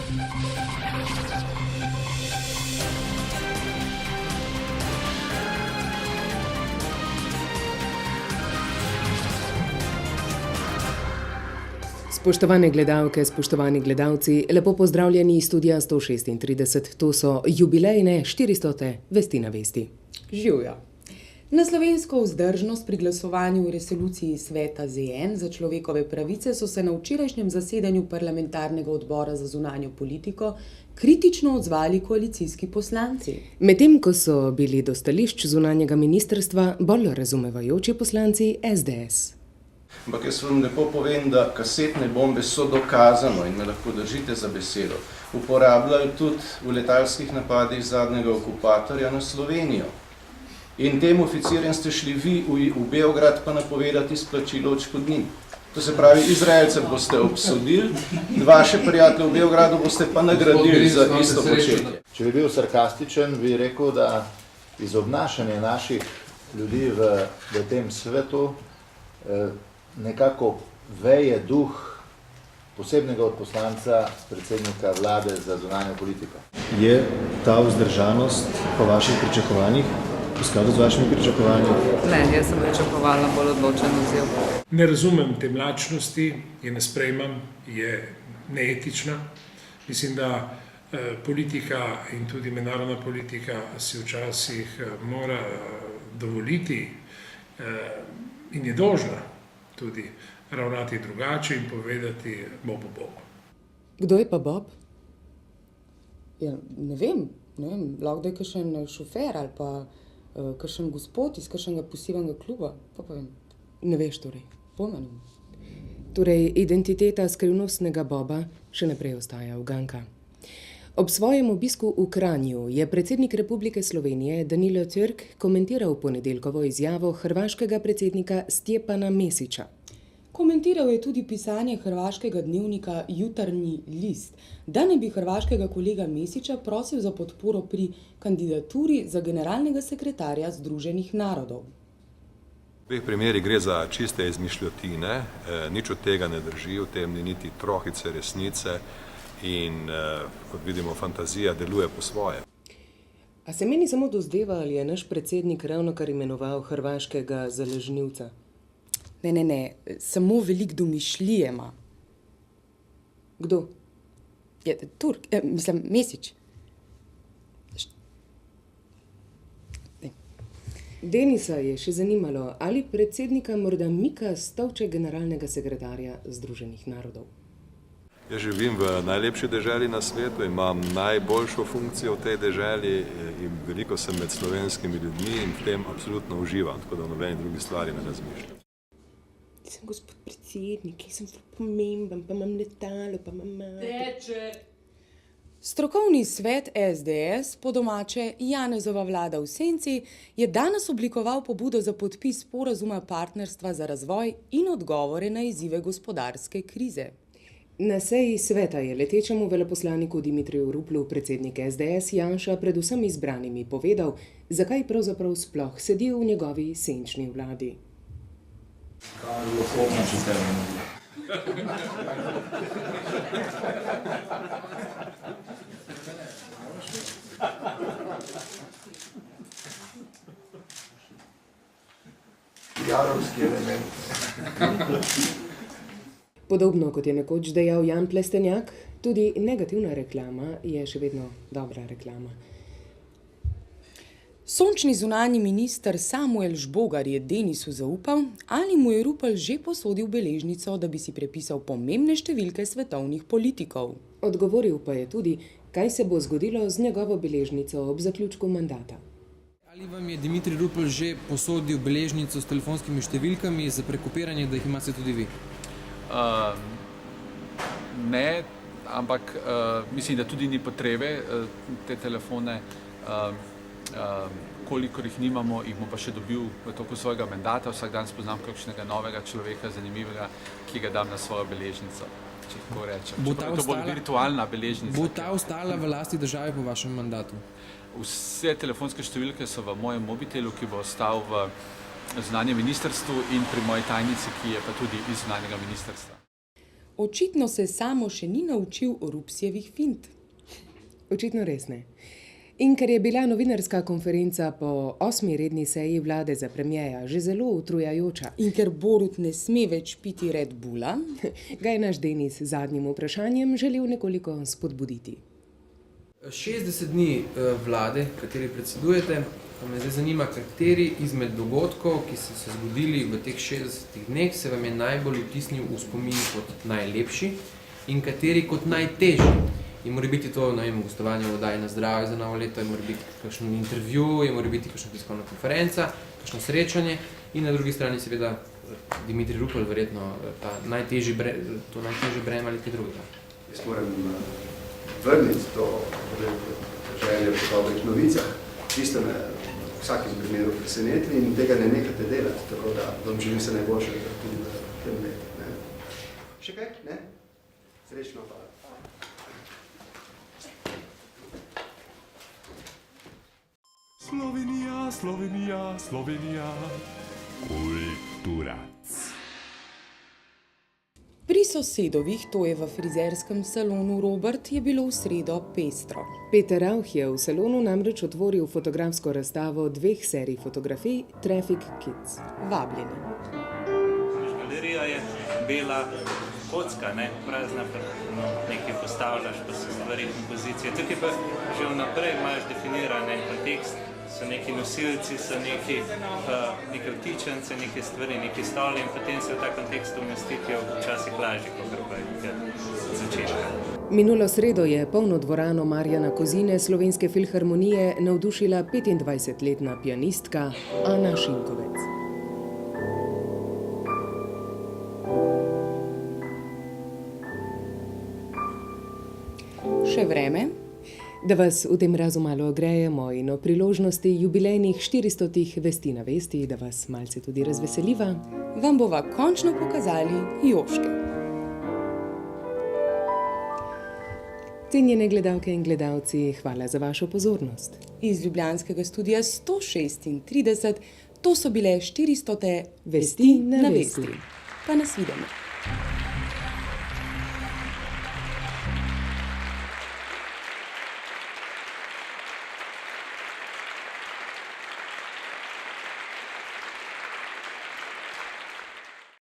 Spoštovane gledalke, spoštovani gledalci, lepo pozdravljeni iz studia 136. To so jubilejne 400. Vesti na vesti. Živjo. Na slovensko vzdržnost pri glasovanju v resoluciji Sveta ZN za človekove pravice so se na včerajšnjem zasedanju parlamentarnega odbora za zunanjo politiko kritično odzvali koalicijski poslanci. Medtem ko so bili do stališč zunanjega ministrstva bolj razumevajoči poslanci SDS. Ampak jaz vam lepo povem, da kasetne bombe so dokazano in me lahko držite za besedo. Uporabljajo tudi v letalskih napadih zadnjega okupatorja na Slovenijo. In tem oficirjem ste šli vi v Beograd pa napovedati izplačilo odškodnin. To se pravi, Izraelce boste obsodili, vaše prijatelje v Beogradu boste pa nagradili za isto početje. Če bi bil sarkastičen, bi rekel, da iz obnašanja naših ljudi v tem svetu nekako veje duh posebnega odposlanca predsednika vlade za zunanjo politiko. Je ta vzdržanost po vaših pričakovanjih, v skladu z vašimi pričakovanji? Ne, jaz sem pričakovala bolj odločen odziv. Ne razumem te mlačnosti, je ne sprejmem, je neetična. Mislim, da politika in tudi mednarodna politika si včasih mora dovoliti in je dolžna tudi ravnati drugače in povedati Bobu Bob. Kdo je pa Bob? Ja, ne vem, lahko da je kakšen šofer ali pa kakšen gospod iz kakšnega posebnega kluba. Pa vem. Ne veš torej, pojma nimam. Torej, identiteta skrivnostnega Boba še naprej ostaja uganka. Ob svojem obisku v Kranju je predsednik Republike Slovenije Danilo Türk komentiral ponedeljkovo izjavo hrvaškega predsednika Stjepana Mesića. Komentiral je tudi pisanje hrvaškega dnevnika Jutarnji list, da ne bi hrvaškega kolega Mesića prosil za podporo pri kandidaturi za generalnega sekretarja Združenih narodov. V teh primerih gre za čiste izmišljotine, nič od tega ne drži, v tem ni niti trohice resnice in, kot vidimo, fantazija deluje po svoje. A se meni samo dozdeva, ali je naš predsednik ravnokar imenoval hrvaškega za lažnivca? Ne, samo veliko domišljije ima. Kdo? Je Turk, Mesić. Denisa je še zanimalo, ali predsednika morda mika stolček generalnega sekretarja Združenih narodov. Jaz živim v najlepši deželi na svetu, imam najboljšo funkcijo v tej deželi in veliko sem med slovenskimi ljudmi in v tem absolutno uživam, tako da o nobeni drugi stvari ne razmišljam. Sem gospod predsednik, sem pomemben, pa imam letalo, pa imam Teče! Strokovni svet SDS, po domače Janezova vlada v senci, je danes oblikoval pobudo za podpis sporazuma partnerstva za razvoj in odgovore na izzive gospodarske krize. Na seji sveta je letečemu veleposlaniku Dimitriju Ruplu predsednik SDS Janša predvsem izbranimi povedal, zakaj pravzaprav sploh sedi v njegovi senčni vladi. Jarovski element. Podobno kot je nekoč dejal Jan Plestenjak, tudi negativna reklama je še vedno dobra reklama. Sončni zunanji minister Samuel Žbogar je Denisu zaupal, ali mu je Rupel že posodil beležnico, da bi si prepisal pomembne številke svetovnih politikov. Odgovoril pa je tudi, kaj se bo zgodilo z njegovo beležnico ob zaključku mandata. Ali vam je Dimitrij Rupel že posodil beležnico s telefonskimi številkami za prekopiranje, da jih imate tudi vi? Ne, ampak mislim, da tudi ni potrebe te telefone, kolikor jih nimamo, jih bom pa še dobil v toku svojega mandata. Vsak dan spoznam kakšnega novega človeka, zanimivega, ki ga dam na svojo beležnico, če tako rečem. To bo virtualna beležnica. Bo ta ostala v lasti države po vašem mandatu? Vse telefonske številke so v mojem mobitelu, ki bo ostal v zunanjem ministrstvu in pri moji tajnici, ki je pa tudi iz zunanjega ministrstva. Očitno se samo še ni naučil Rupsjevih fint. Očitno res ne. In ker je bila novinarska konferenca po 8. redni seji vlade za premijeja že zelo utrujajoča. In ker Borut ne sme več piti Red Bulla, ga je naš Denis z zadnjim vprašanjem želel nekoliko spodbuditi. 60 dni vlade, kateri predsedujete, me zdaj zanima, kateri izmed dogodkov, ki so se zgodili v teh 60 dneh, se vam je najbolj vtisnil v spomin kot najlepši in kateri kot najtežji. In mora biti to, ne vem, gostovanje v oddaji Na zdravje za novo leto, in mora biti kakšen intervju, in mora biti kakšna tiskovna konferenca, kakšno srečanje in na drugi strani seveda Dimitrij Rupel, verjetno to najtežje breme ali kaj drugega. Jaz moram vrniti to željo po dobrih novicah. Tiste me v vsakem primeru presenetili in tega ne nekate delati, tako da vam želim se najboljšega tudi v tem letu. Še kaj? Ne? Srečno, hvala. Slovenija, Slovenija, Slovenija. Kulturac. Pri sosedovih, to je v frizerskem salonu Robert, je bilo v sredo pestro. Peter Rauch je v salonu namreč otvoril fotografsko razstavo 2 serij fotografij Traffic Kids. Vabljeni. Galerija je bela kocka, ne, prazna, nekaj postavljaš, pa so stvari kompozicije. Tukaj pa že vnaprej imaš definirane kontekst, so neki nosilci, so neki vtičence, neke stvari, neki stoli in potem se v ta kontekst umestitijo včasih lažje, kot pa začetka. Minulo sredo je polno dvorano Marjana Kozine Slovenske filharmonije navdušila 25-letna pianistka Ana Šinkovec. Še vreme? Da vas v tem mrazu malo ogrejemo in o priložnosti jubilejnih 400 vesti na vesti, da vas malce tudi razveseliva, vam bova končno pokazali Joške. Cenjene gledalke in gledalci, hvala za vašo pozornost. Iz ljubljanskega studia 136, to so bile 400 vesti na vesti. Pa nas vidimo.